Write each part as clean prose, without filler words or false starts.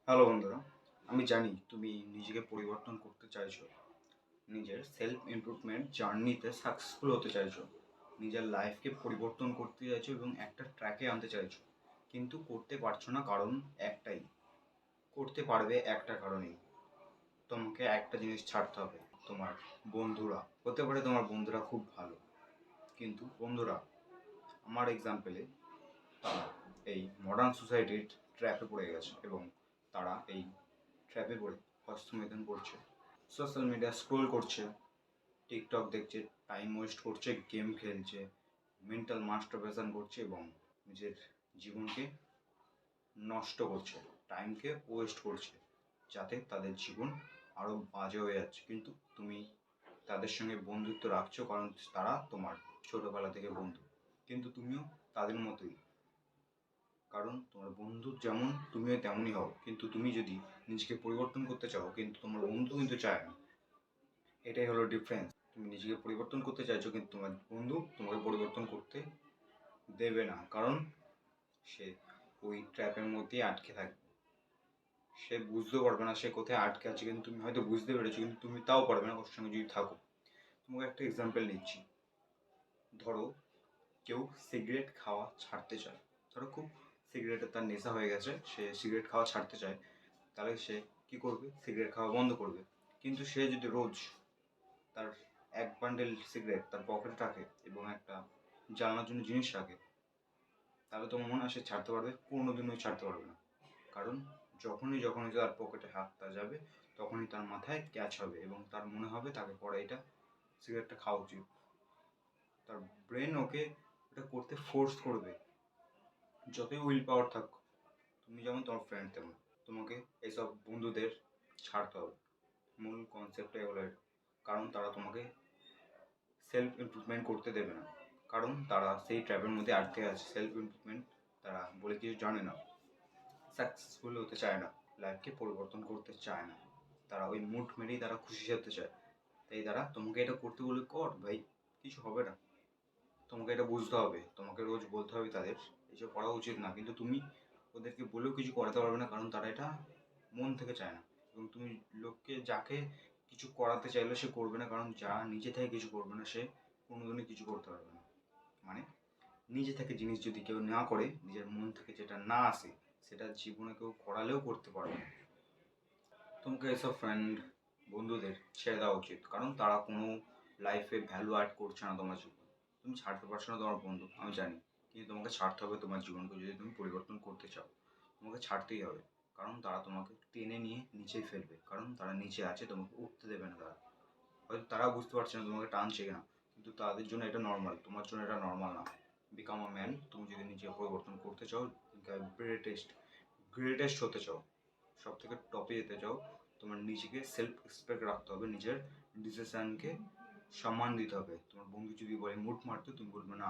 Hello বন্ধুরা, আমি জানি তুমি নিজেকে পরিবর্তন করতে চাইছো, নিজের সেলফ ইমপ্রুভমেন্ট জার্নিতে সাকসেসফুল হতে চাইছো, নিজের লাইফকে পরিবর্তন করতে চাইছো এবং একটা ট্র্যাকে আনতে চাইছো, কিন্তু করতে পারছো না। কারণ একটাই, করতে পারবে একটা কারণেই, তোমাকে একটা জিনিস ছাড়তে হবে। তোমার বন্ধুরা হতে পারে, তোমার বন্ধুরা খুব ভালো, কিন্তু বন্ধুরা আমার এক্সাম্পলে তারা এই মডার্ন সোসাইটির ট্র্যাপে পড়ে গেছে এবং তারা এই ট্র্যাপে পড়ে হস্তমৈথুন করছে, সোশ্যাল মিডিয়া স্ক্রোল করছে, টিকটক দেখছে, টাইম ওয়েস্ট করছে, গেম খেলছে, মেন্টাল মাস্টারবেশন করছে এবং নিজের জীবনকে নষ্ট করছে, টাইমকে ওয়েস্ট করছে, যাতে তাদের জীবন আরও বাজে হয়ে যাচ্ছে। কিন্তু তুমি তাদের সঙ্গে বন্ধুত্ব রাখছো কারণ তারা তোমার ছোটোবেলা থেকে বন্ধু, কিন্তু তুমিও তাদের মতোই, কারণ তোমার বন্ধু যেমন তুমিও তেমনই হও। কিন্তু তুমি যদি নিজেকে পরিবর্তন করতে চাও, কিন্তু তোমার বন্ধু কিন্তু চায় না। এটাই হলো ডিফারেন্স। তুমি নিজেকে পরিবর্তন করতে চাইছো, কিন্তু তোমার বন্ধু তোমাকে পরিবর্তন করতে দেবে না, কারণ সে ওই ট্র্যাপের মধ্যেই আটকে থাকবে। সে বুঝতেও পারবে না সে কোথায় আটকে আছে, কিন্তু তুমি হয়তো বুঝতে পেরেছো, কিন্তু তুমি তাও পারবে না ওর সঙ্গে যদি থাকো। তোমাকে একটা এক্সাম্পল নিচ্ছি। ধরো কেউ সিগারেট খাওয়া ছাড়তে চায়, ধরো খুব সিগারেটের তার নেশা হয়ে গেছে, সে সিগারেট খাওয়া ছাড়তে চায়, তাহলে সে কী করবে? সিগারেট খাওয়া বন্ধ করবে। কিন্তু সে যদি রোজ তার এক বান্ডেল সিগারেট তার পকেটে রাখে এবং একটা জ্বালানোর জন্য জিনিস রাখে, তাহলে তোমার মনে হয় সে ছাড়তে পারবে? কোনোদিনই ছাড়তে পারবে না। কারণ যখনই যখনই তার পকেটে হাতটা যাবে, তখনই তার মাথায় ক্যাচ হবে এবং তার মনে হবে তাকে পরে এটা সিগারেটটা খাওয়া উচিত। তার ব্রেন ওকে এটা করতে ফোর্স করবে, যতই উইল পাওয়ার থাক। তুমি যেমন তোমার ফ্রেন্ড তেমন, তোমাকে এইসব বন্ধুদের ছাড়তে হবে। মূল কনসেপ্ট এগুলো, কারণ তারা তোমাকে সেলফ ইমপ্রুভমেন্ট করতে দেবে না, কারণ তারা সেই ট্র্যাপের মধ্যে আটকে আছে। সেলফ ইমপ্রুভমেন্ট তারা বলে কিছু জানে না, সাকসেসফুল হতে চায় না, লাইফকে পরিবর্তন করতে চায় না, তারা ওই মুড মেরেই তারা খুশি হতে চায়। তাই তারা তোমাকে এটা করতে বলে, কর ভাই, কিছু হবে না। তোমাকে এটা বুঝতে হবে, তোমাকে রোজ বলতে হবে তাদের এসব করা উচিত না, কিন্তু তুমি ওদেরকে বলেও কিছু করাতে পারবে না, কারণ তারা এটা মন থেকে চায় না। এবং তুমি লোককে যাকে কিছু করাতে চাইলে সে করবে না, কারণ যা নিজে থেকে কিছু করবে না সে কোনোদিনই কিছু করতে পারবে না। মানে নিজে থেকে জিনিস যদি কেউ না করে, নিজের মন থেকে যেটা না আসে, সেটা জীবনে কেউ করালেও করতে পারবে না। তোমাকে এসব ফ্রেন্ড বন্ধুদের ছেড়ে দেওয়া উচিত, কারণ তারা কোনো লাইফে ভ্যালু অ্যাড করছে না তোমার জীবনে। তুমি ছাড়তে পারছো না তোমার বন্ধু, আমি জানি, কিন্তু তোমাকে ছাড়তে হবে তোমার জীবনকে। যদি তুমি পরিবর্তন করতে চাও, তোমাকে ছাড়তেই হবে, কারণ তারা তোমাকে টেনে নিয়ে নিচেই ফেলবে, কারণ তারা নিচে আছে, তোমাকে উঠতে দেবে না। তারা হয়তো তারা বুঝতে পারছে না তোমাকে টানছে কিনা, কিন্তু তাদের জন্য এটা নর্মাল, তোমার জন্য এটা নর্মাল না। Become a man. তুমি যদি নিজেকে পরিবর্তন করতে চাও, গ্রেটেস্ট গ্রেটেস্ট হতে চাও, সব থেকে টপে যেতে চাও, তোমার নিজেকে সেলফ রেসপেক্ট রাখতে হবে, নিজের ডিসিশনকে সম্মান দিতে হবে। তোমার বন্ধু যদি বলে মুড মারতে, তুমি বলবে না,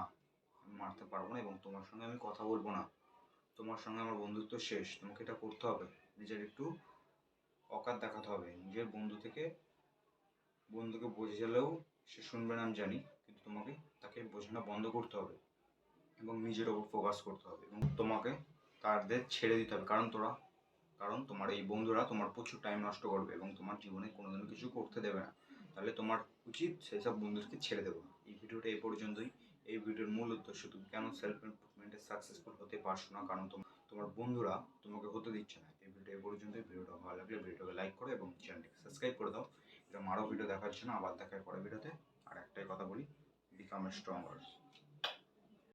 আমি মারতে পারবো না এবং তোমার সঙ্গে আমি কথা বলবো না, তোমার সঙ্গে আমার বন্ধুত্ব শেষ। তোমাকে এটা করতে হবে, নিজের একটু অকাত দেখাতে হবে। নিজের বন্ধুকে বোঝালেও সে শুনবে না আমি জানি, কিন্তু তোমাকে তাকে বোঝানো বন্ধ করতে হবে এবং নিজের ওপর ফোকাস করতে হবে এবং তোমাকে তাদের ছেড়ে দিতে হবে। কারণ তোমার এই বন্ধুরা তোমার প্রচুর টাইম নষ্ট করবে এবং তোমার জীবনে কোনোদিনও কিছু করতে দেবে না। তাহলে তোমার উচিত সেই সব বন্ধুদেরকে ছেড়ে দেবো। এই ভিডিওটা এই পর্যন্তই। এই ভিডিওর মূল উদ্দেশ্য, তুমি কেন সেলফ ইমপ্রুভমেন্টে সাকসেসফুল হতে পারছো না, কারণ তোমার বন্ধুরা তোমাকে হতে দিচ্ছে না। এই ভিডিওটা এই পর্যন্তই। ভিডিওটা ভালো লাগলে ভিডিওটাকে লাইক করো এবং চ্যানেলটিকে সাবস্ক্রাইব করে দাও। এরকম আরও ভিডিও দেখার জন্য। আবার দেখার পরে ভিডিওতে। আর একটাই কথা বলি, বিকাম স্ট্রঙ্গার।